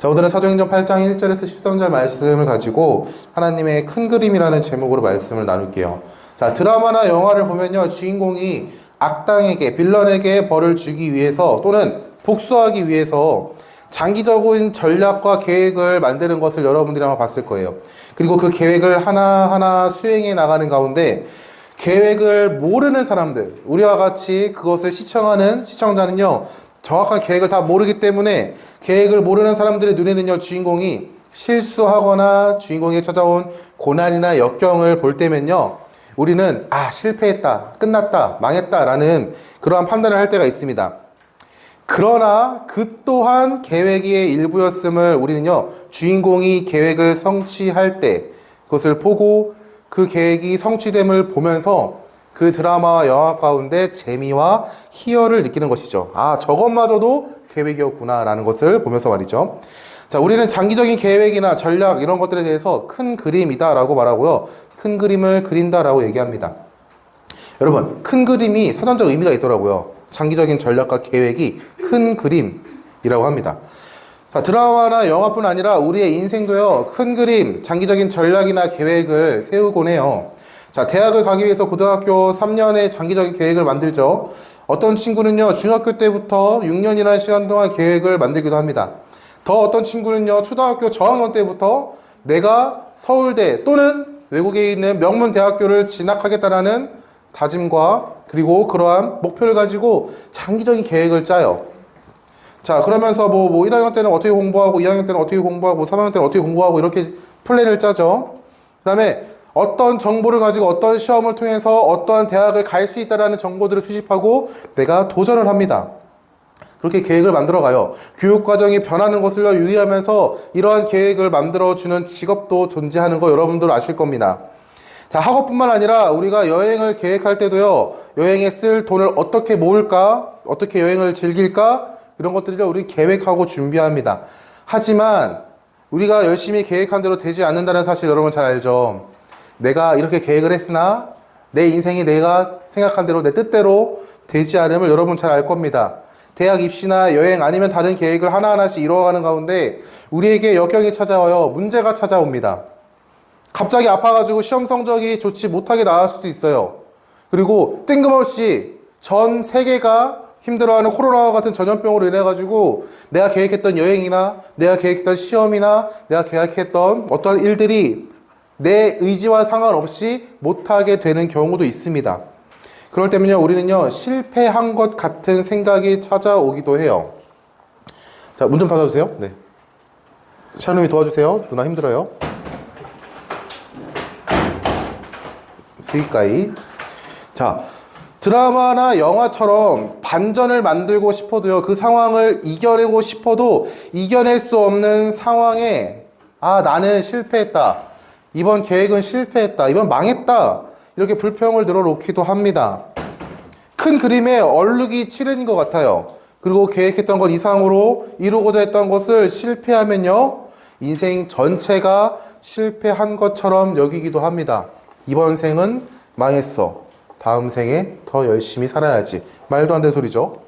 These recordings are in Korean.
자, 오늘은 사도행전 8장 1절에서 13절 말씀을 가지고 하나님의 큰 그림이라는 제목으로 말씀을 나눌게요. 자, 드라마나 영화를 보면요, 주인공이 악당에게, 빌런에게 벌을 주기 위해서 또는 복수하기 위해서 장기적인 전략과 계획을 만드는 것을 여러분들이 아마 봤을 거예요. 그리고 그 계획을 하나하나 수행해 나가는 가운데 계획을 모르는 사람들, 우리와 같이 그것을 시청하는 시청자는요, 정확한 계획을 다 모르기 때문에 계획을 모르는 사람들의 눈에는요, 주인공이 실수하거나 주인공에게 찾아온 고난이나 역경을 볼 때면요, 우리는 실패했다, 끝났다, 망했다 라는 그러한 판단을 할 때가 있습니다. 그러나 그 또한 계획의 일부였음을 우리는요, 주인공이 계획을 성취할 때 그것을 보고 그 계획이 성취됨을 보면서 그 드라마와 영화 가운데 재미와 희열을 느끼는 것이죠. 저것마저도 계획이었구나 라는 것을 보면서 말이죠. 자, 우리는 장기적인 계획이나 전략 이런 것들에 대해서 큰 그림이다 라고 말하고요, 큰 그림을 그린다 라고 얘기합니다. 여러분, 큰 그림이 사전적 의미가 있더라고요. 장기적인 전략과 계획이 큰 그림이라고 합니다. 자, 드라마나 영화뿐 아니라 우리의 인생도요, 큰 그림, 장기적인 전략이나 계획을 세우곤 해요. 자, 대학을 가기 위해서 고등학교 3년의 장기적인 계획을 만들죠. 어떤 친구는요, 중학교 때부터 6년이라는 시간 동안 계획을 만들기도 합니다. 더 어떤 친구는요, 초등학교 저학년 때부터 내가 서울대 또는 외국에 있는 명문 대학교를 진학하겠다라는 다짐과 그리고 그러한 목표를 가지고 장기적인 계획을 짜요. 자, 그러면서 1학년 때는 어떻게 공부하고, 2학년 때는 어떻게 공부하고, 3학년 때는 어떻게 공부하고, 이렇게 플랜을 짜죠. 그 다음에 어떤 정보를 가지고 어떤 시험을 통해서 어떠한 대학을 갈 수 있다는 정보들을 수집하고 내가 도전을 합니다. 그렇게 계획을 만들어가요. 교육과정이 변하는 것을 유의하면서 이러한 계획을 만들어주는 직업도 존재하는 거 여러분들 아실 겁니다. 자, 학업뿐만 아니라 우리가 여행을 계획할 때도요, 여행에 쓸 돈을 어떻게 모을까, 어떻게 여행을 즐길까, 이런 것들을 우리 계획하고 준비합니다. 하지만 우리가 열심히 계획한 대로 되지 않는다는 사실 여러분 잘 알죠? 내가 이렇게 계획을 했으나 내 인생이 내가 생각한 대로 내 뜻대로 되지 않음을 여러분 잘 알 겁니다. 대학 입시나 여행 아니면 다른 계획을 하나하나씩 이루어가는 가운데 우리에게 역경이 찾아와요. 문제가 찾아옵니다. 갑자기 아파가지고 시험 성적이 좋지 못하게 나올 수도 있어요. 그리고 뜬금없이 전 세계가 힘들어하는 코로나와 같은 전염병으로 인해가지고 내가 계획했던 여행이나 내가 계획했던 시험이나 내가 계획했던 어떠한 일들이 내 의지와 상관없이 못하게 되는 경우도 있습니다. 그럴 때면요, 우리는요, 실패한 것 같은 생각이 찾아오기도 해요. 자, 문 좀 닫아주세요. 네. 샤누이 도와주세요. 누나 힘들어요. 스기까이. 자, 드라마나 영화처럼 반전을 만들고 싶어도요, 그 상황을 이겨내고 싶어도 이겨낼 수 없는 상황에 나는 실패했다, 이번 계획은 실패했다, 이번 망했다, 이렇게 불평을 늘어놓기도 합니다. 큰 그림에 얼룩이 칠해진 것 같아요. 그리고 계획했던 것 이상으로 이루고자 했던 것을 실패하면요, 인생 전체가 실패한 것처럼 여기기도 합니다. 이번 생은 망했어, 다음 생에 더 열심히 살아야지. 말도 안 되는 소리죠.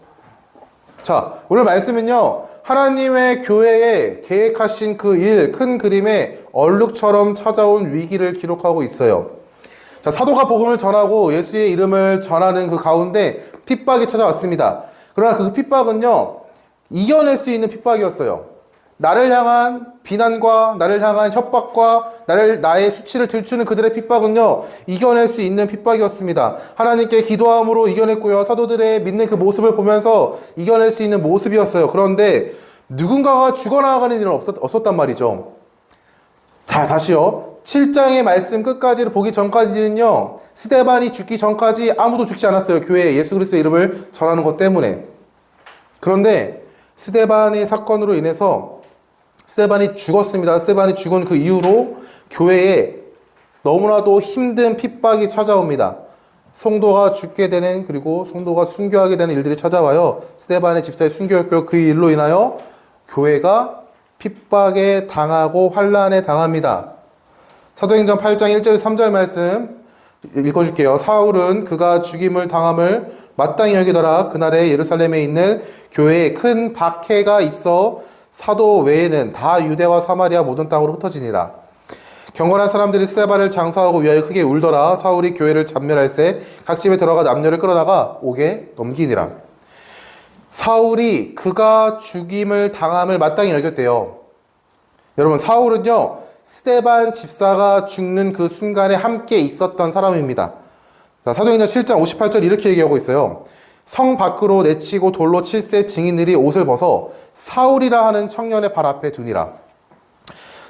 자, 오늘 말씀은요, 하나님의 교회에 계획하신 그 일, 큰 그림에 얼룩처럼 찾아온 위기를 기록하고 있어요. 자, 사도가 복음을 전하고 예수의 이름을 전하는 그 가운데 핍박이 찾아왔습니다. 그러나 그 핍박은요, 이겨낼 수 있는 핍박이었어요. 나를 향한 비난과 나를 향한 협박과 나의 수치를 들추는 그들의 핍박은요, 이겨낼 수 있는 핍박이었습니다. 하나님께 기도함으로 이겨냈고요, 사도들의 믿는 그 모습을 보면서 이겨낼 수 있는 모습이었어요. 그런데 누군가가 죽어나가는 일은 없었단 말이죠. 자, 다시요, 7장의 말씀 끝까지를 보기 전까지는요, 스데반이 죽기 전까지 아무도 죽지 않았어요. 교회에 예수 그리스도의 이름을 전하는 것 때문에. 그런데 스데반의 사건으로 인해서 스데반이 죽었습니다. 스데반이 죽은 그 이후로 교회에 너무나도 힘든 핍박이 찾아옵니다. 성도가 죽게 되는, 그리고 성도가 순교하게 되는 일들이 찾아와요. 스데반의 집사의 순교였고요. 그 일로 인하여 교회가 핍박에 당하고 환난에 당합니다. 사도행전 8장 1절 3절 말씀 읽어줄게요. 사울은 그가 죽임을 당함을 마땅히 여기더라. 그날에 예루살렘에 있는 교회에 큰 박해가 있어 사도 외에는 다 유대와 사마리아 모든 땅으로 흩어지니라. 경건한 사람들이 스데반을 장사하고 위하여 크게 울더라. 사울이 교회를 잔멸할세 각 집에 들어가 남녀를 끌어다가 옥에 넘기니라. 사울이 그가 죽임을 당함을 마땅히 여겼대요. 여러분, 사울은요 스데반 집사가 죽는 그 순간에 함께 있었던 사람입니다. 자, 사도행전 7장 58절 이렇게 얘기하고 있어요. 성 밖으로 내치고 돌로 칠세 증인들이 옷을 벗어 사울이라 하는 청년의 발 앞에 두니라.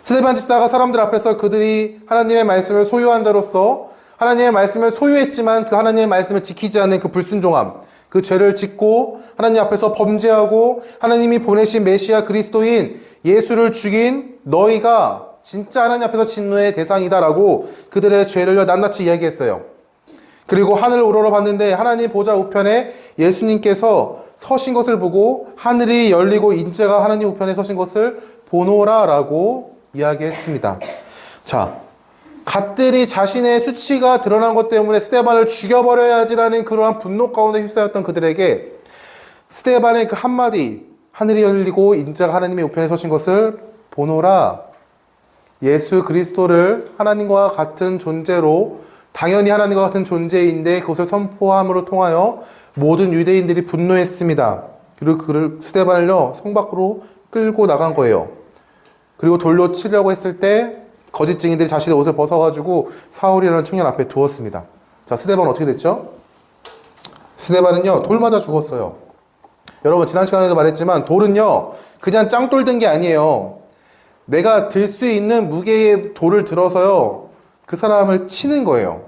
스데반 집사가 사람들 앞에서 그들이 하나님의 말씀을 소유한 자로서 하나님의 말씀을 소유했지만 그 하나님의 말씀을 지키지 않는 그 불순종함, 그 죄를 짓고 하나님 앞에서 범죄하고 하나님이 보내신 메시아 그리스도인 예수를 죽인 너희가 진짜 하나님 앞에서 진노의 대상이다라고 그들의 죄를 낱낱이 이야기했어요. 그리고 하늘을 우러러봤는데 하나님 보좌 우편에 예수님께서 서신 것을 보고 하늘이 열리고 인자가 하나님 우편에 서신 것을 보노라라고 이야기했습니다. 자, 갓들이 자신의 수치가 드러난 것 때문에 스데반을 죽여버려야지라는 그러한 분노 가운데 휩싸였던 그들에게 스데반의 그 한마디, 하늘이 열리고 인자가 하나님의 우편에 서신 것을 보노라, 예수 그리스도를 하나님과 같은 존재로, 당연히 하나님과 같은 존재인데 그것을 선포함으로 통하여 모든 유대인들이 분노했습니다. 그리고 그를 스데반을요 성 밖으로 끌고 나간 거예요. 그리고 돌로 치려고 했을 때 거짓 증인들이 자신의 옷을 벗어가지고 사울이라는 청년 앞에 두었습니다. 자, 스데반은 어떻게 됐죠? 스데반은요 돌 맞아 죽었어요. 여러분, 지난 시간에도 말했지만 돌은요 그냥 짱돌 든 게 아니에요. 내가 들 수 있는 무게의 돌을 들어서요 그 사람을 치는 거예요.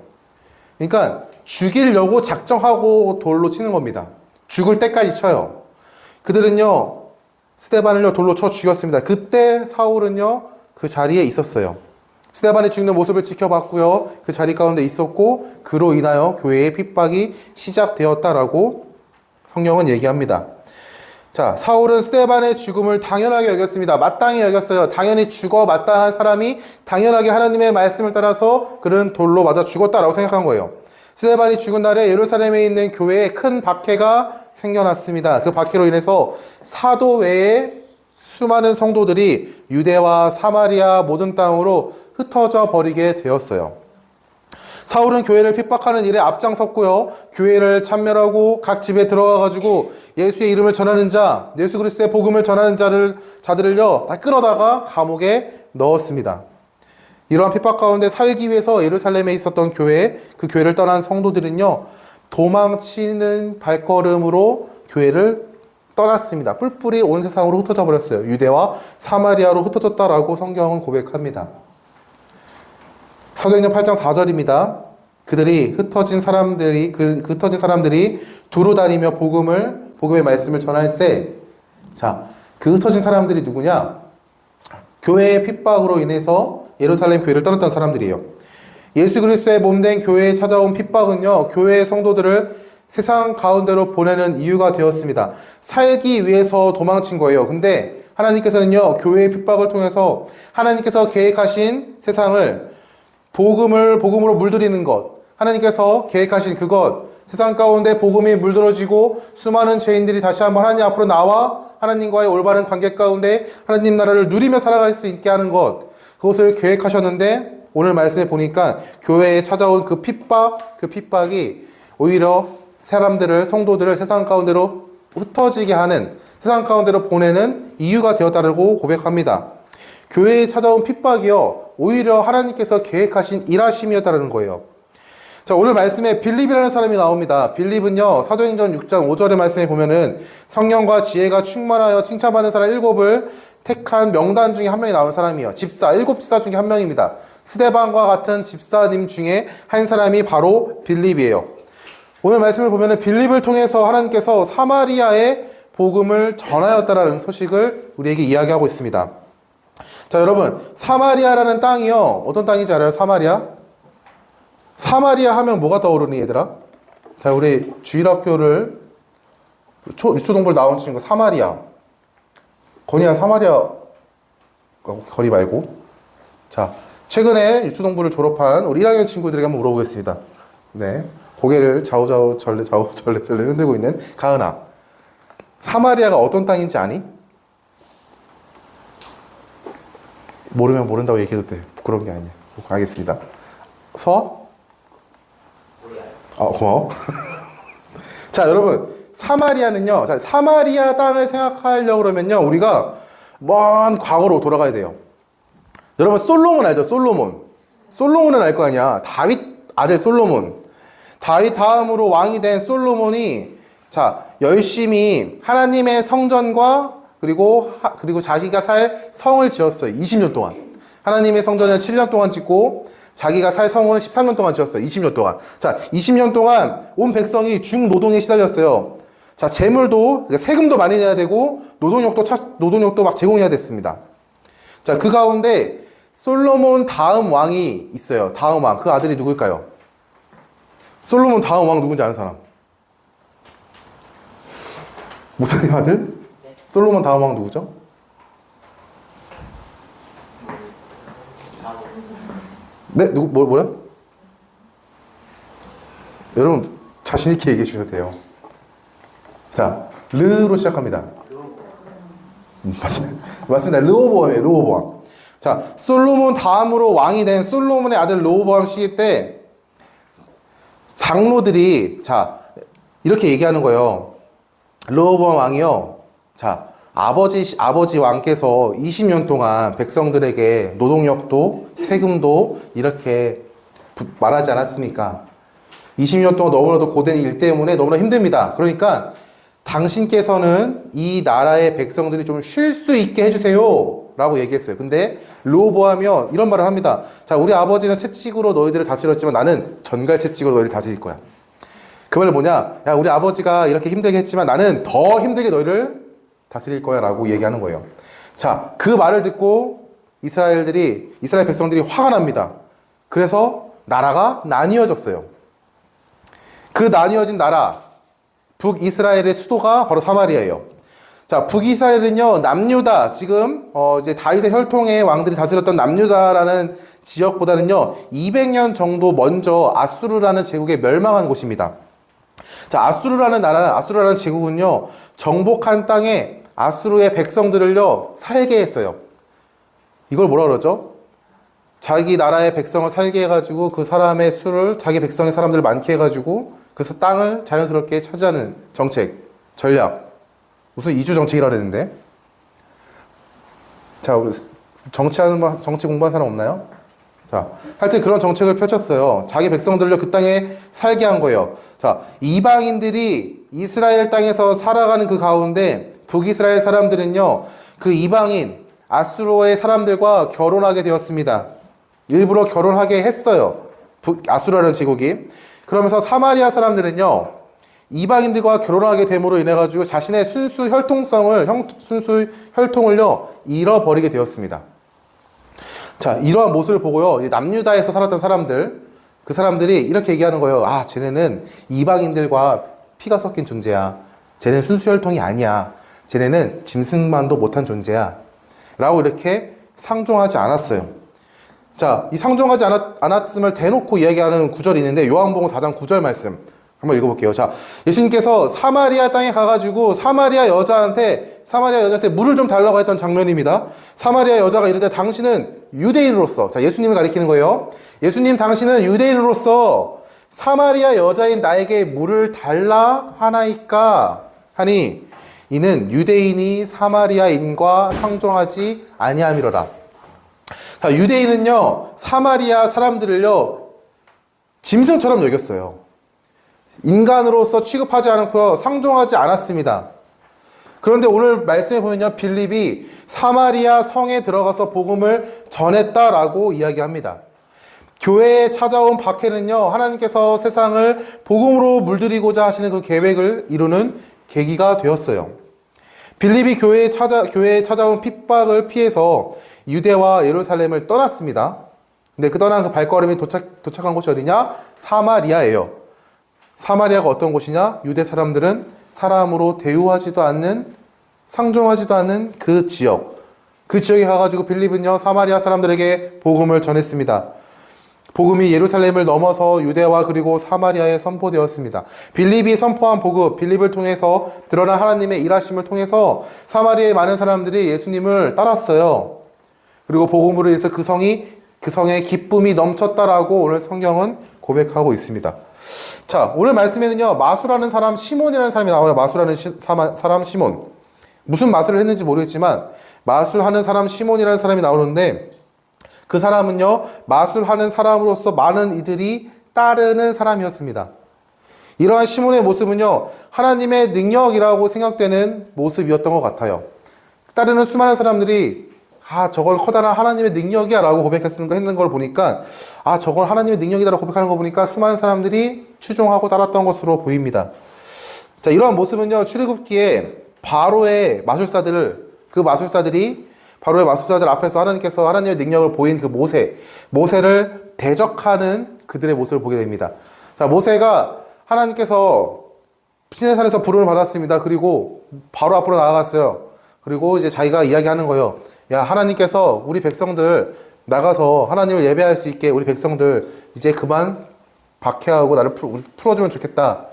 그러니까 죽이려고 작정하고 돌로 치는 겁니다. 죽을 때까지 쳐요. 그들은요 스데반을요 돌로 쳐 죽였습니다. 그때 사울은요 그 자리에 있었어요. 스데반이 죽는 모습을 지켜봤고요. 그 자리 가운데 있었고 그로 인하여 교회의 핍박이 시작되었다라고 성경은 얘기합니다. 자, 사울은 스데반의 죽음을 당연하게 여겼습니다. 마땅히 여겼어요. 당연히 죽어 마땅한 사람이 당연하게 하나님의 말씀을 따라서 그는 돌로 맞아 죽었다라고 생각한 거예요. 스데반이 죽은 날에 예루살렘에 있는 교회에 큰 박해가 생겨났습니다. 그 박해로 인해서 사도 외에 수많은 성도들이 유대와 사마리아 모든 땅으로 흩어져 버리게 되었어요. 사울은 교회를 핍박하는 일에 앞장섰고요. 교회를 참멸하고 각 집에 들어가가지고 예수의 이름을 전하는 자, 예수 그리스도의 복음을 전하는 자들을요 다 끌어다가 감옥에 넣었습니다. 이러한 핍박 가운데 살기 위해서 예루살렘에 있었던 교회, 그 교회를 떠난 성도들은요 도망치는 발걸음으로 교회를 떠났습니다. 뿔뿔이 온 세상으로 흩어져 버렸어요. 유대와 사마리아로 흩어졌다라고 성경은 고백합니다. 사도행전 8장 4절입니다. 그들이 흩어진 사람들이 두루 다니며 복음의 말씀을 전할세. 자, 그 흩어진 사람들이 누구냐? 교회의 핍박으로 인해서 예루살렘 교회를 떠났던 사람들이에요. 예수 그리스도의 몸된 교회에 찾아온 핍박은요, 교회의 성도들을 세상 가운데로 보내는 이유가 되었습니다. 살기 위해서 도망친 거예요. 근데 하나님께서는요, 교회의 핍박을 통해서 하나님께서 계획하신 세상을 복음으로 물들이는 것, 하나님께서 계획하신 그것, 세상 가운데 복음이 물들어지고 수많은 죄인들이 다시 한번 하나님 앞으로 나와 하나님과의 올바른 관계 가운데 하나님 나라를 누리며 살아갈 수 있게 하는 것, 그것을 계획하셨는데 오늘 말씀에 보니까 교회에 찾아온 그 핍박이 오히려 성도들을 세상 가운데로 흩어지게 하는, 세상 가운데로 보내는 이유가 되었다고 고백합니다. 교회에 찾아온 핍박이요, 오히려 하나님께서 계획하신 일하심이었다는 거예요. 자, 오늘 말씀에 빌립이라는 사람이 나옵니다. 빌립은요, 사도행전 6장 5절의 말씀에 보면은 성령과 지혜가 충만하여 칭찬받는 사람 7을 택한 명단 중에 한 명이 나온 사람이에요. 일곱 집사 중에 한 명입니다. 스데반과 같은 집사님 중에 한 사람이 바로 빌립이에요. 오늘 말씀을 보면은 빌립을 통해서 하나님께서 사마리아의 복음을 전하였다라는 소식을 우리에게 이야기하고 있습니다. 자, 여러분, 사마리아라는 땅이요, 어떤 땅인지 알아요? 사마리아 하면 뭐가 떠오르니, 얘들아? 자, 우리 주일학교를 유초동굴 나온 친구 사마리아. 건이야, 사마리아 거리 말고. 자, 최근에 유초동부를 졸업한 우리 1학년 친구들에게 한번 물어보겠습니다. 네, 고개를 좌우좌우 절레 흔들고 있는 가은아, 사마리아가 어떤 땅인지 아니? 모르면 모른다고 얘기해도 돼. 부끄러운 게 아니야. 알겠습니다. 서? 고마워. 자, 여러분. 사마리아는요. 자, 사마리아 땅을 생각하려고 그러면요. 우리가 먼 과거로 돌아가야 돼요. 여러분, 솔로몬 알죠? 솔로몬. 솔로몬은 알 거 아니야. 다윗 아들 솔로몬. 다윗 다음으로 왕이 된 솔로몬이 자, 열심히 하나님의 성전과 그리고 자기가 살 성을 지었어요. 20년 동안. 하나님의 성전을 7년 동안 짓고 자기가 살 성은 13년 동안 지었어요. 20년 동안. 자, 20년 동안 온 백성이 중노동에 시달렸어요. 자, 재물도, 세금도 많이 내야 되고, 노동력도 막 제공해야 됐습니다. 자, 그 가운데 솔로몬 다음 왕이 있어요. 다음 왕. 그 아들이 누굴까요? 솔로몬 다음 왕 누군지 아는 사람? 목사님 아들? 솔로몬 다음 왕 누구죠? 네? 뭐래요? 여러분, 자신있게 얘기해 주셔도 돼요. 자, 르로 시작합니다. 맞습니다. 르호보암이에요. 르호보암. 자, 솔로몬 다음으로 왕이 된 솔로몬의 아들 르호보암 시기 때 장로들이 자, 이렇게 얘기하는 거예요. 르호보암 왕이요. 자, 아버지 왕께서 20년 동안 백성들에게 노동력도 세금도 이렇게 말하지 않았습니까? 20년 동안 너무나도 고된 일 때문에 너무나 힘듭니다. 그러니까 당신께서는 이 나라의 백성들이 좀 쉴 수 있게 해주세요 라고 얘기했어요. 근데 르호보암이요 이런 말을 합니다. 자, 우리 아버지는 채찍으로 너희들을 다스렸지만 나는 전갈 채찍으로 너희를 다스릴 거야. 그 말은 뭐냐? 야, 우리 아버지가 이렇게 힘들게 했지만 나는 더 힘들게 너희를 다스릴 거야 라고 얘기하는 거예요. 자, 그 말을 듣고 이스라엘 백성들이 화가 납니다. 그래서 나라가 나뉘어졌어요. 그 나뉘어진 나라, 북이스라엘의 수도가 바로 사마리아예요. 자, 북이스라엘은요, 남유다, 지금, 이제 다윗의 혈통의 왕들이 다스렸던 남유다라는 지역보다는요, 200년 정도 먼저 아수르라는 제국에 멸망한 곳입니다. 자, 아수르라는 제국은요, 정복한 땅에 아수르의 백성들을요, 살게 했어요. 이걸 뭐라 그러죠? 자기 나라의 백성을 살게 해가지고 그 사람의 수를 자기 백성의 사람들을 많게 해가지고 그 땅을 자연스럽게 차지하는 정책, 전략. 무슨 이주 정책이라 그랬는데. 자, 정치 공부한 사람 없나요? 자, 하여튼 그런 정책을 펼쳤어요. 자기 백성들을 그 땅에 살게 한 거예요. 자, 이방인들이 이스라엘 땅에서 살아가는 그 가운데 북이스라엘 사람들은요, 그 이방인 아수르의 사람들과 결혼하게 되었습니다. 일부러 결혼하게 했어요. 아수르라는 제국이. 그러면서 사마리아 사람들은요, 이방인들과 결혼하게 됨으로 인해 가지고 자신의 순수 혈통을요 잃어버리게 되었습니다. 자, 이러한 모습을 보고요, 남유다에서 살았던 사람들, 그 사람들이 이렇게 얘기하는 거예요. 아, 쟤네는 이방인들과 피가 섞인 존재야. 쟤네는 순수 혈통이 아니야. 쟤네는 짐승만도 못한 존재야. 라고 이렇게 상종하지 않았어요. 자, 이 상종하지 않았음을 대놓고 이야기하는 구절이 있는데 요한복음 4장 9절 말씀 한번 읽어볼게요. 자, 예수님께서 사마리아 땅에 가가지고 사마리아 여자한테 물을 좀 달라고 했던 장면입니다. 사마리아 여자가 이르되 당신은 유대인으로서, 자, 예수님을 가리키는 거예요. 예수님, 당신은 유대인으로서 사마리아 여자인 나에게 물을 달라 하나이까 하니 이는 유대인이 사마리아인과 상종하지 아니함이로라. 자, 유대인은요, 사마리아 사람들을요, 짐승처럼 여겼어요. 인간으로서 취급하지 않고 상종하지 않았습니다. 그런데 오늘 말씀에 보면요, 빌립이 사마리아 성에 들어가서 복음을 전했다라고 이야기합니다. 교회에 찾아온 박해는요, 하나님께서 세상을 복음으로 물들이고자 하시는 그 계획을 이루는 계기가 되었어요. 빌립이 교회에 찾아온 핍박을 피해서 유대와 예루살렘을 떠났습니다. 근데 그 떠난 그 발걸음이 도착한 곳이 어디냐? 사마리아예요. 사마리아가 어떤 곳이냐? 유대 사람들은 사람으로 대우하지도 않는, 상종하지도 않는 그 지역. 그 지역에 가가지고 빌립은요, 사마리아 사람들에게 복음을 전했습니다. 복음이 예루살렘을 넘어서 유대와 그리고 사마리아에 선포되었습니다. 빌립이 선포한 복음, 빌립을 통해서 드러난 하나님의 일하심을 통해서 사마리아의 많은 사람들이 예수님을 따랐어요. 그리고 복음으로 인해서 그 성에 기쁨이 넘쳤다라고 오늘 성경은 고백하고 있습니다. 자, 오늘 말씀에는요, 마수라는 사람 시몬이라는 사람이 나와요. 마수라는 사람 시몬. 무슨 마술을 했는지 모르겠지만 마술하는 사람 시몬이라는 사람이 나오는데, 그 사람은요, 마술하는 사람으로서 많은 이들이 따르는 사람이었습니다. 이러한 시몬의 모습은요, 하나님의 능력이라고 생각되는 모습이었던 것 같아요. 따르는 수많은 사람들이 저건 커다란 하나님의 능력이야 라고 고백했는 걸 보니까, 저건 하나님의 능력이다 라고 고백하는 거 보니까 수많은 사람들이 추종하고 따랐던 것으로 보입니다. 자, 이러한 모습은요, 출애굽기에 바로의 마술사들 앞에서 하나님께서 하나님의 능력을 보인 그 모세를 대적하는 그들의 모습을 보게 됩니다. 자, 모세가 하나님께서 시내산에서 부름을 받았습니다. 그리고 바로 앞으로 나아갔어요. 그리고 이제 자기가 이야기하는 거예요. 야, 하나님께서 우리 백성들 나가서 하나님을 예배할 수 있게 우리 백성들 이제 그만 박해하고 나를 풀어주면 좋겠다.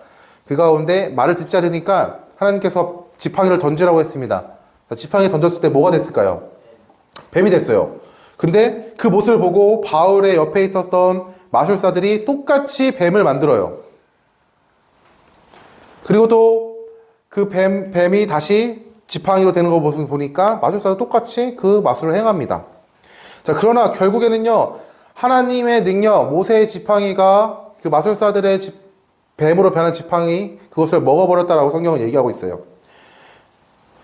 그 가운데 말을 듣지 않으니까 하나님께서 지팡이를 던지라고 했습니다. 지팡이 던졌을 때 뭐가 됐을까요? 뱀이 됐어요. 근데 그 모습을 보고 바울의 옆에 있었던 마술사들이 똑같이 뱀을 만들어요. 그리고 또 그 뱀이 다시 지팡이로 되는 거 보니까 마술사도 똑같이 그 마술을 행합니다. 자, 그러나 결국에는요, 하나님의 능력, 모세의 지팡이가 그 마술사들의 뱀으로 변한 지팡이, 그것을 먹어버렸다라고 성경은 얘기하고 있어요.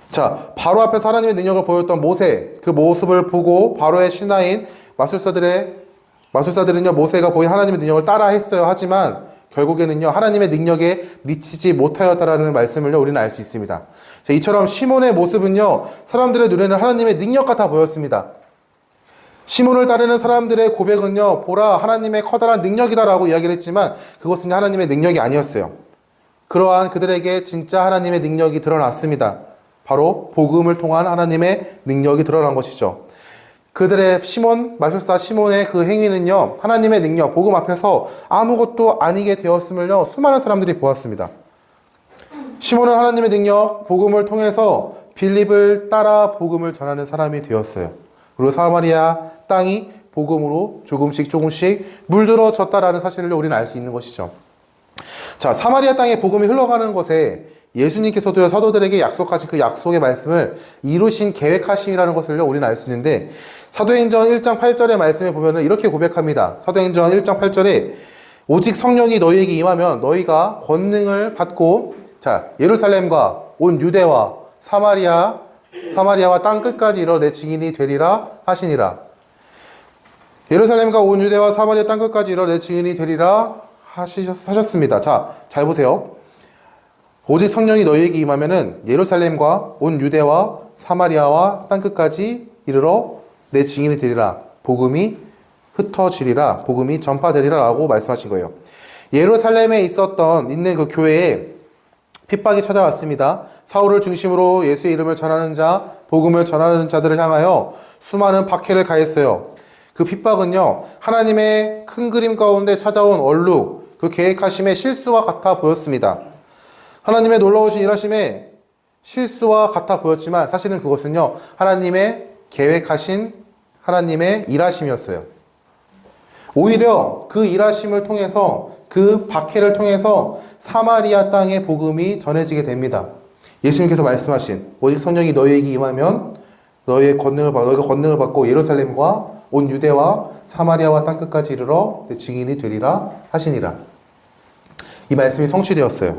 자, 바로 앞에서 하나님의 능력을 보였던 모세, 그 모습을 보고 바로의 신하인 마술사들은요, 모세가 보인 하나님의 능력을 따라 했어요. 하지만 결국에는요, 하나님의 능력에 미치지 못하였다라는 말씀을 우리는 알 수 있습니다. 자, 이처럼 시몬의 모습은요, 사람들의 눈에는 하나님의 능력 같아 보였습니다. 시몬을 따르는 사람들의 고백은요, 보라, 하나님의 커다란 능력이다라고 이야기를 했지만 그것은 하나님의 능력이 아니었어요. 그러한 그들에게 진짜 하나님의 능력이 드러났습니다. 바로 복음을 통한 하나님의 능력이 드러난 것이죠. 그들의 마술사 시몬의 그 행위는요, 하나님의 능력, 복음 앞에서 아무것도 아니게 되었음을요, 수많은 사람들이 보았습니다. 시몬은 하나님의 능력, 복음을 통해서 빌립을 따라 복음을 전하는 사람이 되었어요. 그리고 사마리아 땅이 복음으로 조금씩 물들어졌다라는 사실을 우리는 알 수 있는 것이죠. 자, 사마리아 땅에 복음이 흘러가는 것에 예수님께서도 사도들에게 약속하신 그 약속의 말씀을 이루신 계획하심이라는 것을 우리는 알 수 있는데, 사도행전 1장 8절의 말씀에 보면은 이렇게 고백합니다. 사도행전 1장 8절에 오직 성령이 너희에게 임하면 너희가 권능을 받고, 자, 예루살렘과 온 유대와 사마리아와 땅 끝까지 이르러 내 증인이 되리라 하시니라. 예루살렘과 온 유대와 사마리아 땅 끝까지 이르러 내 증인이 되리라 하셨습니다. 자, 잘 보세요. 오직 성령이 너희에게 임하면은 예루살렘과 온 유대와 사마리아와 땅 끝까지 이르러 내 증인이 되리라. 복음이 흩어지리라. 복음이 전파되리라 라고 말씀하신 거예요. 예루살렘에 있는 그 교회에 핍박이 찾아왔습니다. 사울을 중심으로 예수의 이름을 전하는 자, 복음을 전하는 자들을 향하여 수많은 박해를 가했어요. 그 핍박은요, 하나님의 큰 그림 가운데 찾아온 얼룩, 그 계획하심의 실수와 같아 보였습니다. 하나님의 놀라우신 일하심의 실수와 같아 보였지만 사실은 그것은요, 하나님의 계획하신 하나님의 일하심이었어요. 오히려 그 일하심을 통해서, 그 박해를 통해서 사마리아 땅의 복음이 전해지게 됩니다. 예수님께서 말씀하신 오직 성령이 너희에게 임하면 너희가 권능을 받고 예루살렘과 온 유대와 사마리아와 땅 끝까지 이르러 내 증인이 되리라 하시니라. 이 말씀이 성취되었어요.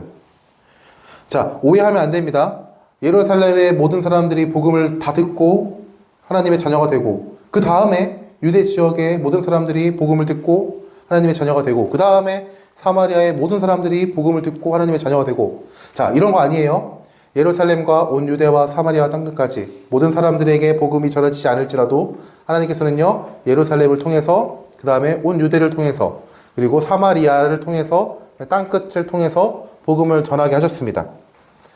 자, 오해하면 안 됩니다. 예루살렘의 모든 사람들이 복음을 다 듣고 하나님의 자녀가 되고, 그 다음에 유대 지역의 모든 사람들이 복음을 듣고 하나님의 자녀가 되고, 그 다음에 사마리아의 모든 사람들이 복음을 듣고 하나님의 자녀가 되고, 자, 이런 거 아니에요. 예루살렘과 온 유대와 사마리아와 땅 끝까지 모든 사람들에게 복음이 전해지지 않을지라도 하나님께서는요, 예루살렘을 통해서, 그 다음에 온 유대를 통해서, 그리고 사마리아를 통해서, 땅 끝을 통해서 복음을 전하게 하셨습니다.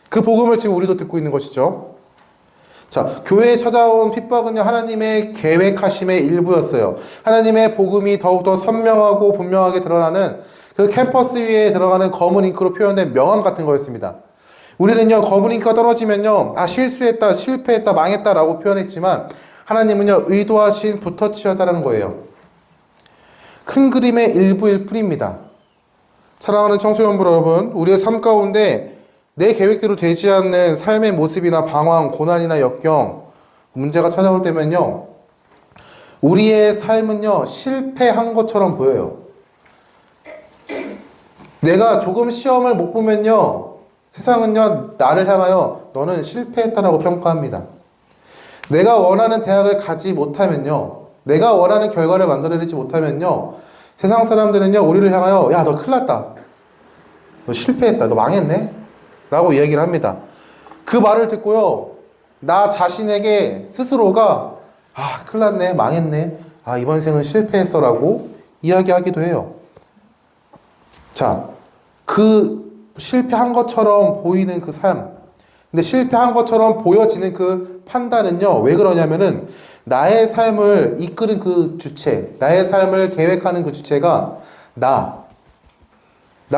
그 복음을 지금 우리도 듣고 있는 것이죠. 자, 교회에 찾아온 핍박은요, 하나님의 계획하심의 일부였어요. 하나님의 복음이 더욱더 선명하고 분명하게 드러나는 그 캠퍼스 위에 들어가는 검은 잉크로 표현된 명함 같은 거였습니다. 우리는요, 검은 잉크가 떨어지면요, 실수했다, 실패했다, 망했다라고 표현했지만, 하나님은요, 의도하신 붓터치였다는 거예요. 큰 그림의 일부일 뿐입니다. 사랑하는 청소년부 여러분, 우리의 삶 가운데 내 계획대로 되지 않는 삶의 모습이나 방황, 고난이나 역경, 문제가 찾아올 때면요, 우리의 삶은요, 실패한 것처럼 보여요. 내가 조금 시험을 못 보면요, 세상은요, 나를 향하여 너는 실패했다라고 평가합니다. 내가 원하는 대학을 가지 못하면요, 내가 원하는 결과를 만들어내지 못하면요, 세상 사람들은요, 우리를 향하여 야, 너 큰일 났다. 너 실패했다. 너 망했네? 라고 이야기를 합니다. 그 말을 듣고요, 나 자신에게 스스로가 아, 큰일 났네. 망했네. 아, 이번 생은 실패했어. 라고 이야기하기도 해요. 자, 그 실패한 것처럼 보이는 그 삶. 근데 실패한 것처럼 보여지는 그 판단은요, 왜 그러냐면은 나의 삶을 이끄는 그 주체, 나의 삶을 계획하는 그 주체가 나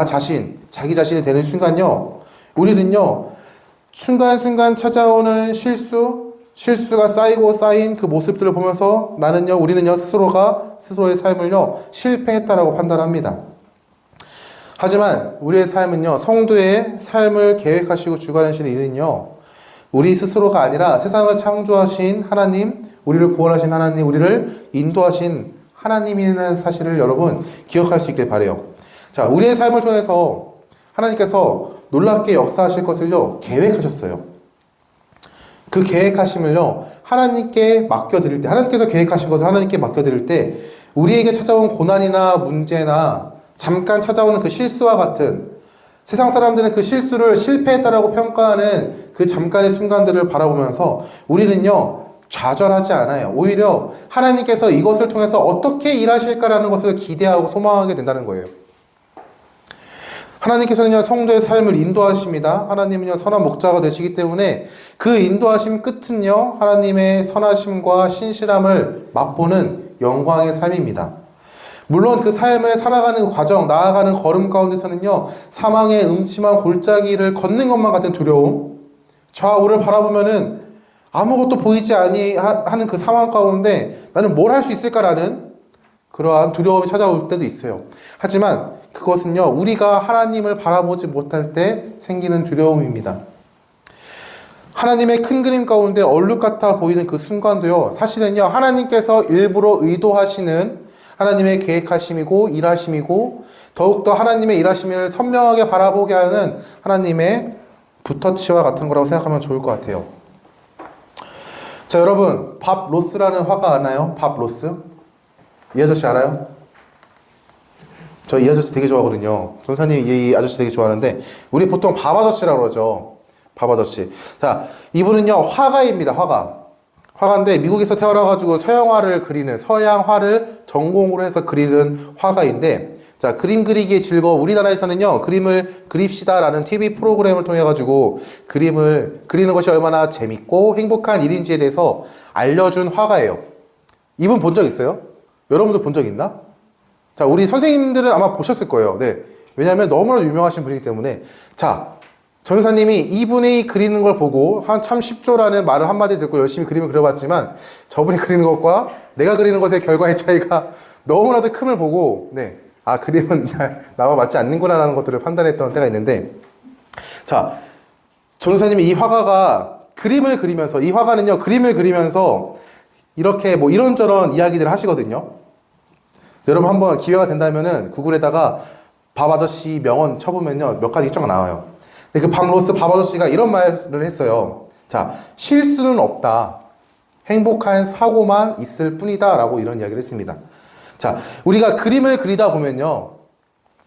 자신, 자기 자신이 되는 순간요, 우리는요, 순간순간 찾아오는 실수가 쌓이고 쌓인 그 모습들을 보면서 우리는요, 스스로가 스스로의 삶을요, 실패했다라고 판단합니다. 하지만 우리의 삶은요, 성도의 삶을 계획하시고 주관하시는 이는요, 우리 스스로가 아니라 세상을 창조하신 하나님, 우리를 구원하신 하나님, 우리를 인도하신 하나님이라는 사실을 여러분 기억할 수 있길 바라요. 자, 우리의 삶을 통해서 하나님께서 놀랍게 역사하실 것을요, 계획하셨어요. 그 계획하심을요, 하나님께 맡겨드릴 때, 하나님께서 계획하신 것을 하나님께 맡겨드릴 때, 우리에게 찾아온 고난이나 문제나 잠깐 찾아오는 그 실수와 같은, 세상 사람들은 그 실수를 실패했다라고 평가하는 그 잠깐의 순간들을 바라보면서 우리는요, 좌절하지 않아요. 오히려 하나님께서 이것을 통해서 어떻게 일하실까라는 것을 기대하고 소망하게 된다는 거예요. 하나님께서는요, 성도의 삶을 인도하십니다. 하나님은요, 선한 목자가 되시기 때문에 그 인도하심 끝은요, 하나님의 선하심과 신실함을 맛보는 영광의 삶입니다. 물론 그 삶을 살아가는 과정, 나아가는 걸음 가운데서는요, 사망의 음침한 골짜기를 걷는 것만 같은 두려움, 좌우를 바라보면은 아무것도 보이지 아니하는 그 상황 가운데 나는 뭘 할 수 있을까라는 그러한 두려움이 찾아올 때도 있어요. 하지만 그것은요, 우리가 하나님을 바라보지 못할 때 생기는 두려움입니다. 하나님의 큰 그림 가운데 얼룩 같아 보이는 그 순간도요, 사실은요, 하나님께서 일부러 의도하시는 하나님의 계획하심이고 일하심이고, 더욱더 하나님의 일하심을 선명하게 바라보게 하는 하나님의 붓터치와 같은 거라고 생각하면 좋을 것 같아요. 자, 여러분, 밥 로스라는 화가 아나요? 밥 로스? 이 아저씨 알아요? 저 이 아저씨 되게 좋아하거든요. 전사님 이 아저씨 되게 좋아하는데, 우리 보통 밥 아저씨라고 그러죠. 밥 아저씨. 자, 이분은요, 화가입니다. 화가인데 미국에서 태어나가지고 서양화를 전공으로 해서 그리는 화가인데, 자, 그림 그리기에 즐거워. 우리나라에서는요, 그림을 그립시다라는 TV 프로그램을 통해가지고 그림을 그리는 것이 얼마나 재밌고 행복한 일인지에 대해서 알려준 화가예요. 이분 본 적 있어요? 여러분들 본 적 있나? 자, 우리 선생님들은 아마 보셨을 거예요. 네. 왜냐하면 너무나도 유명하신 분이기 때문에. 자, 전사님이 이분이 그리는 걸 보고 참 쉽죠라는 말을 한마디 듣고 열심히 그림을 그려봤지만, 저분이 그리는 것과 내가 그리는 것의 결과의 차이가 너무나도 큼을 보고, 네, 아, 그림은 나와 맞지 않는구나 라는 것들을 판단했던 때가 있는데, 자, 전사님이 이 화가가 그림을 그리면서, 이 화가는요, 그림을 그리면서 이렇게 뭐 이런저런 이야기들을 하시거든요. 여러분 한번 기회가 된다면은 구글에다가 밥 아저씨 명언 쳐보면요, 몇 가지 쫙 나와요. 근데 그 밥 로스 밥 아저씨가 이런 말을 했어요. 자, 실수는 없다. 행복한 사고만 있을 뿐이다. 라고 이런 이야기를 했습니다. 자, 우리가 그림을 그리다 보면요,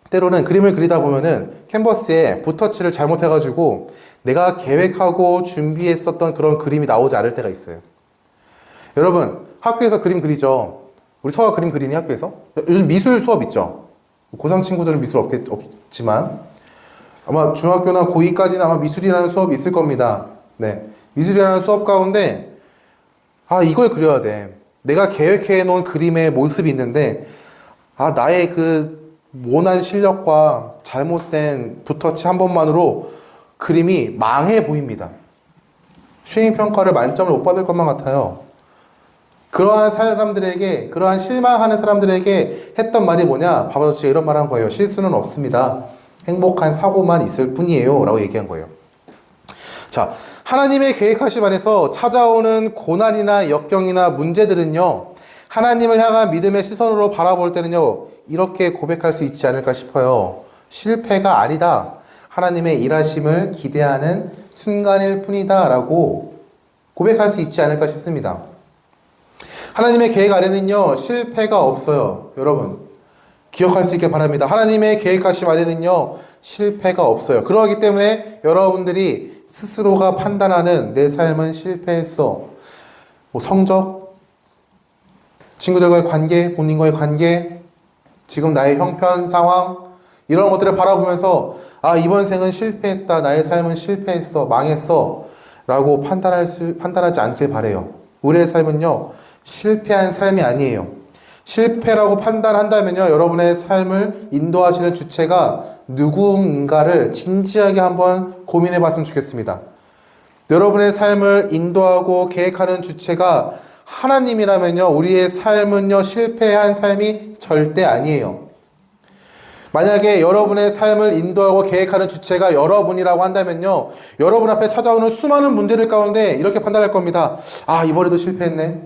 때로는 그림을 그리다 보면은 캔버스에 붓터치를 잘못해가지고 내가 계획하고 준비했었던 그런 그림이 나오지 않을 때가 있어요. 여러분, 학교에서 그림 그리죠. 우리 서아 그림 그리니 학교에서? 요즘 미술 수업 있죠. 고3 친구들은 미술 없지만 아마 중학교나 고2까지는 아마 미술이라는 수업이 있을 겁니다. 네, 미술이라는 수업 가운데 아, 이걸 그려야 돼. 내가 계획해 놓은 그림의 모습이 있는데, 아, 나의 그 모난 실력과 잘못된 붓터치 한 번만으로 그림이 망해 보입니다. 수행평가를 만점을 못 받을 것만 같아요. 그러한 사람들에게, 그러한 실망하는 사람들에게 했던 말이 뭐냐? 바바더치가 이런 말 한 거예요. 실수는 없습니다. 행복한 사고만 있을 뿐이에요. 라고 얘기한 거예요. 자, 하나님의 계획하심 안에서 찾아오는 고난이나 역경이나 문제들은요, 하나님을 향한 믿음의 시선으로 바라볼 때는요, 이렇게 고백할 수 있지 않을까 싶어요. 실패가 아니다. 하나님의 일하심을 기대하는 순간일 뿐이다. 라고 고백할 수 있지 않을까 싶습니다. 하나님의 계획 아래는요, 실패가 없어요. 여러분, 기억할 수 있게 바랍니다. 하나님의 계획하심 아래는요, 실패가 없어요. 그러기 때문에 여러분들이 스스로가 판단하는 내 삶은 실패했어. 뭐 성적, 친구들과의 관계, 본인과의 관계, 지금 나의 형편, 상황, 이런 것들을 바라보면서 아, 이번 생은 실패했다. 나의 삶은 실패했어. 망했어. 라고 판단하지 않길 바래요. 우리의 삶은요, 실패한 삶이 아니에요. 실패라고 판단한다면요, 여러분의 삶을 인도하시는 주체가 누군가를 진지하게 한번 고민해 봤으면 좋겠습니다. 여러분의 삶을 인도하고 계획하는 주체가 하나님이라면요, 우리의 삶은요, 실패한 삶이 절대 아니에요. 만약에 여러분의 삶을 인도하고 계획하는 주체가 여러분이라고 한다면요, 여러분 앞에 찾아오는 수많은 문제들 가운데 이렇게 판단할 겁니다. 아, 이번에도 실패했네.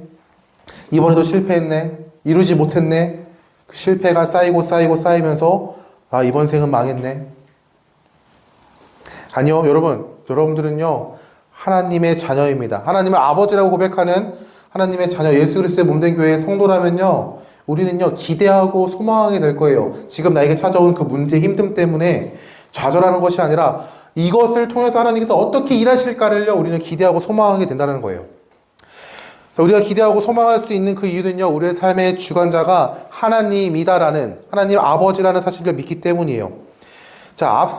이번에도 실패했네. 이루지 못했네. 그 실패가 쌓이면서 아, 이번 생은 망했네. 아니요, 여러분들은요, 하나님의 자녀입니다. 하나님을 아버지라고 고백하는 하나님의 자녀, 예수 그리스도의 몸된 교회의 성도라면요, 우리는요, 기대하고 소망하게 될 거예요. 지금 나에게 찾아온 그 문제, 힘듦 때문에 좌절하는 것이 아니라 이것을 통해서 하나님께서 어떻게 일하실까를요, 우리는 기대하고 소망하게 된다는 거예요. 우리가 기대하고 소망할 수 있는 그 이유는요, 우리의 삶의 주관자가 하나님이다라는, 하나님 아버지라는 사실을 믿기 때문이에요. 자,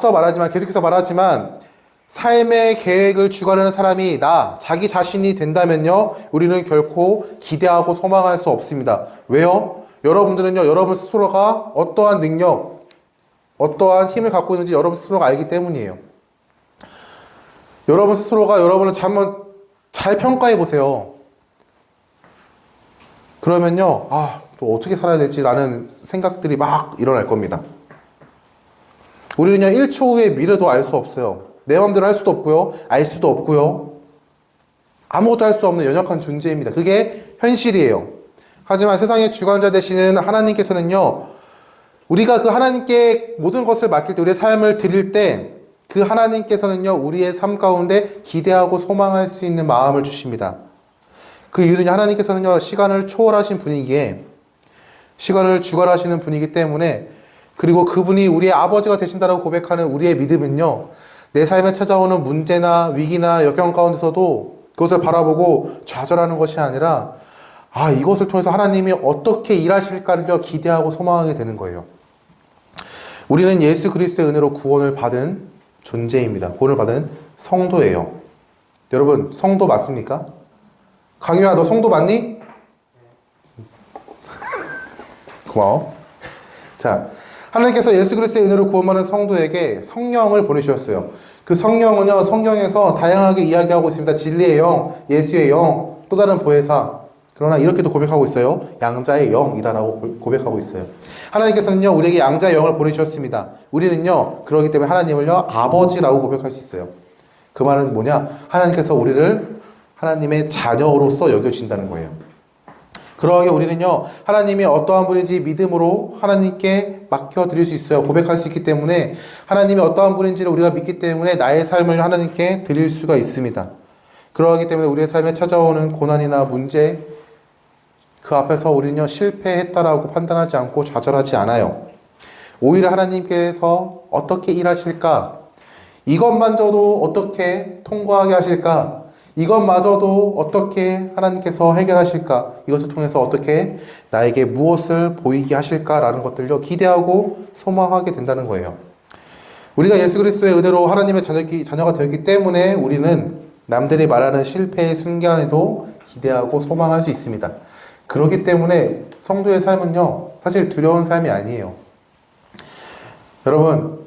계속해서 말하지만, 삶의 계획을 주관하는 사람이 자기 자신이 된다면요, 우리는 결코 기대하고 소망할 수 없습니다. 왜요? 여러분들은요, 여러분 스스로가 어떠한 능력, 어떠한 힘을 갖고 있는지 여러분 스스로가 알기 때문이에요. 여러분 스스로가 여러분을 한번 잘 평가해 보세요. 그러면요, 아, 또 어떻게 살아야 될지라는 생각들이 막 일어날 겁니다. 우리는요, 1초 후의 미래도 알 수 없어요. 내 마음대로 할 수도 없고요, 알 수도 없고요, 아무것도 할 수 없는 연약한 존재입니다. 그게 현실이에요. 하지만 세상의 주관자 되시는 하나님께서는요, 우리가 그 하나님께 모든 것을 맡길 때, 우리의 삶을 드릴 때, 그 하나님께서는요, 우리의 삶 가운데 기대하고 소망할 수 있는 마음을 주십니다. 그 이유는 하나님께서는요, 시간을 초월하신 분이기에, 시간을 주관하시는 분이기 때문에, 그리고 그분이 우리의 아버지가 되신다고 고백하는 우리의 믿음은요, 내 삶에 찾아오는 문제나 위기나 역경 가운데서도 그것을 바라보고 좌절하는 것이 아니라, 아, 이것을 통해서 하나님이 어떻게 일하실까를 기대하고 소망하게 되는 거예요. 우리는 예수 그리스도의 은혜로 구원을 받은 존재입니다. 구원을 받은 성도예요. 여러분, 성도 맞습니까? 강유야, 너 성도 맞니? 고마워. 자, 하나님께서 예수 그리스도의 은혜로 구원받은 성도에게 성령을 보내주셨어요. 그 성령은요, 성경에서 다양하게 이야기하고 있습니다. 진리의 영, 예수의 영, 또 다른 보혜사. 그러나 이렇게도 고백하고 있어요. 양자의 영이다라고 고백하고 있어요. 하나님께서는요, 우리에게 양자의 영을 보내주셨습니다. 우리는요, 그렇기 때문에 하나님을요, 아버지라고 고백할 수 있어요. 그 말은 뭐냐? 하나님께서 우리를 하나님의 자녀로서 여겨주신다는 거예요. 그러하게 우리는요, 하나님이 어떠한 분인지 믿음으로 하나님께 맡겨드릴 수 있어요. 고백할 수 있기 때문에 하나님이 어떠한 분인지를 우리가 믿기 때문에 나의 삶을 하나님께 드릴 수가 있습니다. 그러하기 때문에 우리의 삶에 찾아오는 고난이나 문제, 그 앞에서 우리는요, 실패했다라고 판단하지 않고 좌절하지 않아요. 오히려 하나님께서 어떻게 일하실까? 이것만저도 어떻게 통과하게 하실까? 이것마저도 어떻게 하나님께서 해결하실까? 이것을 통해서 어떻게 나에게 무엇을 보이게 하실까라는 것들을 기대하고 소망하게 된다는 거예요. 우리가 예수 그리스도의 은혜로 하나님의 자녀가 되었기 때문에 우리는 남들이 말하는 실패의 순간에도 기대하고 소망할 수 있습니다. 그렇기 때문에 성도의 삶은요, 사실 두려운 삶이 아니에요. 여러분,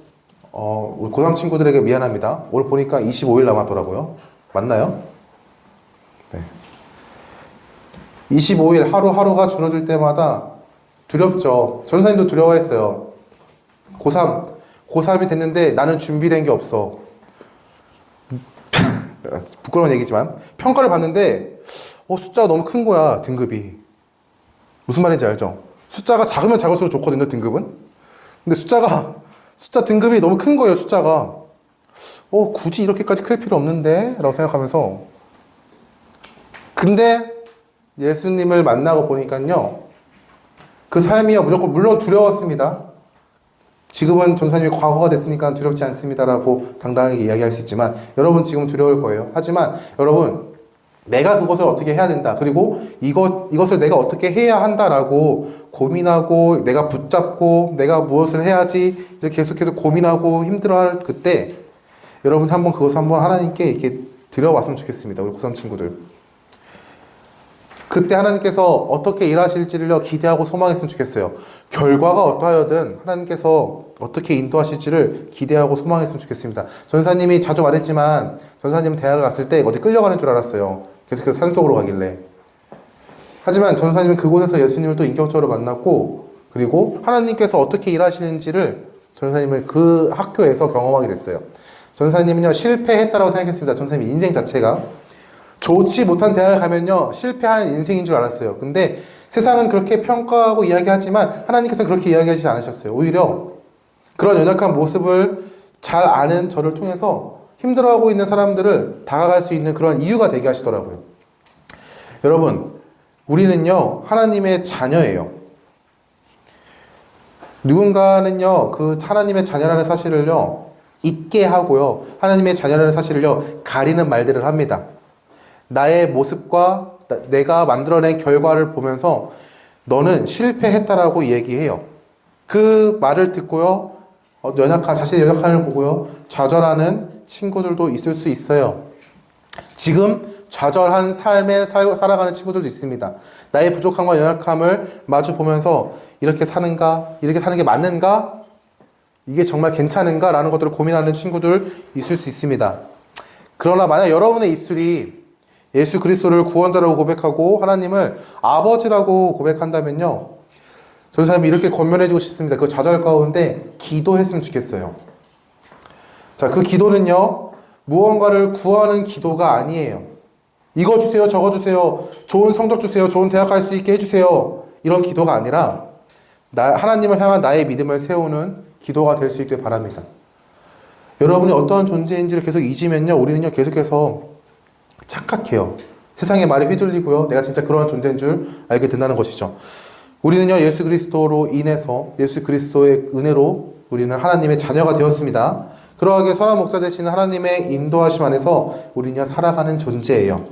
우리 고3 친구들에게 미안합니다. 오늘 보니까 25일 남았더라고요. 맞나요? 네. 25일 하루하루가 줄어들 때마다 두렵죠. 전사님도 두려워했어요. 고3이 됐는데 나는 준비된 게 없어. 부끄러운 얘기지만 평가를 봤는데 숫자가 너무 큰 거야, 등급이. 무슨 말인지 알죠? 숫자가 작으면 작을수록 좋거든요, 등급은. 근데 숫자 등급이 너무 큰 거예요, 숫자가. 굳이 이렇게까지 클 필요 없는데? 라고 생각하면서. 근데 예수님을 만나고 보니까요, 그 삶이요, 물론 두려웠습니다. 지금은 전사님이 과거가 됐으니까 두렵지 않습니다라고 당당하게 이야기할 수 있지만, 여러분 지금 두려울 거예요. 하지만 여러분, 내가 그것을 어떻게 해야 된다. 그리고 이것을 내가 어떻게 해야 한다라고 고민하고, 내가 붙잡고, 내가 무엇을 해야지, 이렇게 계속해서 고민하고 힘들어할 그때, 여러분 그것을 한번 하나님께 이렇게 드려왔으면 좋겠습니다. 우리 고3 친구들. 그때 하나님께서 어떻게 일하실지를 기대하고 소망했으면 좋겠어요. 결과가 어떠하여든 하나님께서 어떻게 인도하실지를 기대하고 소망했으면 좋겠습니다. 전사님이 자주 말했지만, 전사님은 대학을 갔을 때 어디 끌려가는 줄 알았어요. 계속해서 산속으로 가길래. 하지만 전사님은 그곳에서 예수님을 또 인격적으로 만났고, 그리고 하나님께서 어떻게 일하시는지를 전사님을 그 학교에서 경험하게 됐어요. 전사님은요, 실패했다라고 생각했습니다. 전사님 인생 자체가. 좋지 못한 대학을 가면요, 실패한 인생인 줄 알았어요. 근데 세상은 그렇게 평가하고 이야기하지만 하나님께서는 그렇게 이야기하지 않으셨어요. 오히려 그런 연약한 모습을 잘 아는 저를 통해서 힘들어하고 있는 사람들을 다가갈 수 있는 그런 이유가 되게 하시더라고요. 여러분, 우리는요, 하나님의 자녀예요. 누군가는요, 그 하나님의 자녀라는 사실을요, 잊게 하고요, 하나님의 자녀라는 사실을요, 가리는 말들을 합니다. 나의 모습과 내가 만들어낸 결과를 보면서 너는 실패했다라고 얘기해요. 그 말을 듣고요, 자신의 연약함을 보고요, 좌절하는 친구들도 있을 수 있어요. 지금 좌절한 삶에 살아가는 친구들도 있습니다. 나의 부족함과 연약함을 마주 보면서 이렇게 사는가? 이렇게 사는 게 맞는가? 이게 정말 괜찮은가? 라는 것들을 고민하는 친구들 있을 수 있습니다. 그러나 만약 여러분의 입술이 예수 그리스도를 구원자라고 고백하고 하나님을 아버지라고 고백한다면요, 전사님이 이렇게 권면해주고 싶습니다. 그 좌절 가운데 기도했으면 좋겠어요. 자, 그 기도는요, 무언가를 구하는 기도가 아니에요. 이거 주세요, 저거 주세요, 좋은 성적 주세요, 좋은 대학 갈 수 있게 해주세요, 이런 기도가 아니라 하나님을 향한 나의 믿음을 세우는 기도가 될 수 있길 바랍니다. 여러분이 어떠한 존재인지를 계속 잊으면요, 우리는요, 계속해서 착각해요. 세상의 말에 휘둘리고요, 내가 진짜 그러한 존재인 줄 알게 된다는 것이죠. 우리는요, 예수 그리스도로 인해서, 예수 그리스도의 은혜로 우리는 하나님의 자녀가 되었습니다. 그러하게 선한 목자 되시는 하나님의 인도하심 안에서 우리는요, 살아가는 존재예요.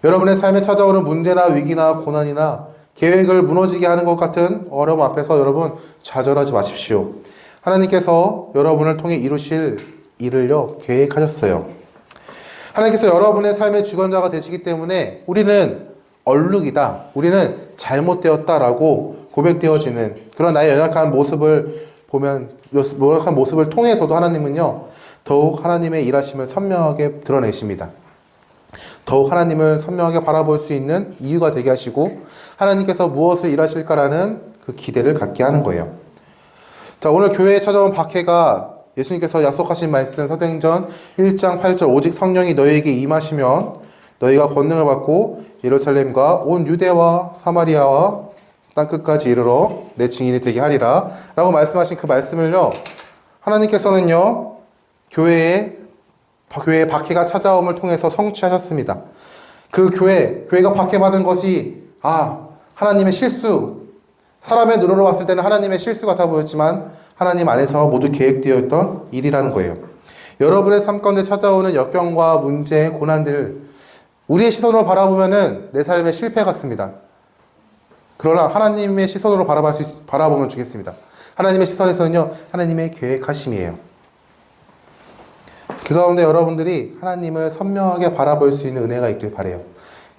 여러분의 삶에 찾아오는 문제나 위기나 고난이나 계획을 무너지게 하는 것 같은 어려움 앞에서 여러분 좌절하지 마십시오. 하나님께서 여러분을 통해 이루실 일을요, 계획하셨어요. 하나님께서 여러분의 삶의 주관자가 되시기 때문에 우리는 얼룩이다, 우리는 잘못되었다라고 고백되어지는 그런 나의 연약한 모습을 보면, 연약한 모습을 통해서도 하나님은요, 더욱 하나님의 일하심을 선명하게 드러내십니다. 더욱 하나님을 선명하게 바라볼 수 있는 이유가 되게 하시고, 하나님께서 무엇을 일하실까라는 그 기대를 갖게 하는 거예요. 자, 오늘 교회에 찾아온 박해가 예수님께서 약속하신 말씀, 사도행전 1장 8절, 오직 성령이 너희에게 임하시면 너희가 권능을 받고 예루살렘과 온 유대와 사마리아와 땅끝까지 이르러 내 증인이 되게 하리라 라고 말씀하신 그 말씀을요, 하나님께서는요, 교회에 박해가 찾아옴을 통해서 성취하셨습니다. 그 교회가 박해받은 것이 하나님의 실수, 사람의 눈으로 봤을 때는 하나님의 실수 같아 보였지만 하나님 안에서 모두 계획되어 있던 일이라는 거예요. 여러분의 삶 가운데 찾아오는 역경과 문제, 고난들, 우리의 시선으로 바라보면은 내 삶의 실패 같습니다. 그러나 하나님의 시선으로 바라보면 주겠습니다. 하나님의 시선에서는요, 하나님의 계획하심이에요. 그 가운데 여러분들이 하나님을 선명하게 바라볼 수 있는 은혜가 있길 바라요.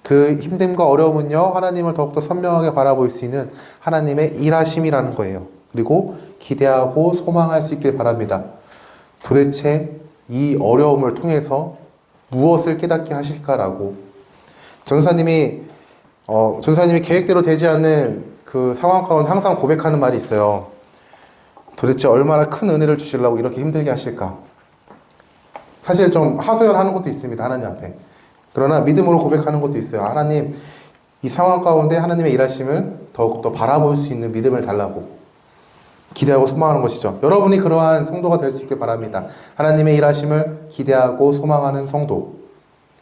그 힘듦과 어려움은요, 하나님을 더욱더 선명하게 바라볼 수 있는 하나님의 일하심이라는 거예요. 그리고 기대하고 소망할 수 있길 바랍니다. 도대체 이 어려움을 통해서 무엇을 깨닫게 하실까라고. 전사님이 전사님이 계획대로 되지 않는 그 상황 가운데 항상 고백하는 말이 있어요. 도대체 얼마나 큰 은혜를 주시려고 이렇게 힘들게 하실까? 사실 좀 하소연하는 것도 있습니다. 하나님 앞에. 그러나 믿음으로 고백하는 것도 있어요. 하나님, 이 상황 가운데 하나님의 일하심을 더욱더 바라볼 수 있는 믿음을 달라고 기대하고 소망하는 것이죠. 여러분이 그러한 성도가 될 수 있길 바랍니다. 하나님의 일하심을 기대하고 소망하는 성도.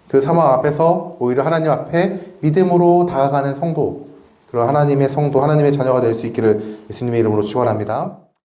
그 상황 앞에서 오히려 하나님 앞에 믿음으로 다가가는 성도. 그런 하나님의 성도, 하나님의 자녀가 될 수 있기를 예수님의 이름으로 축원합니다.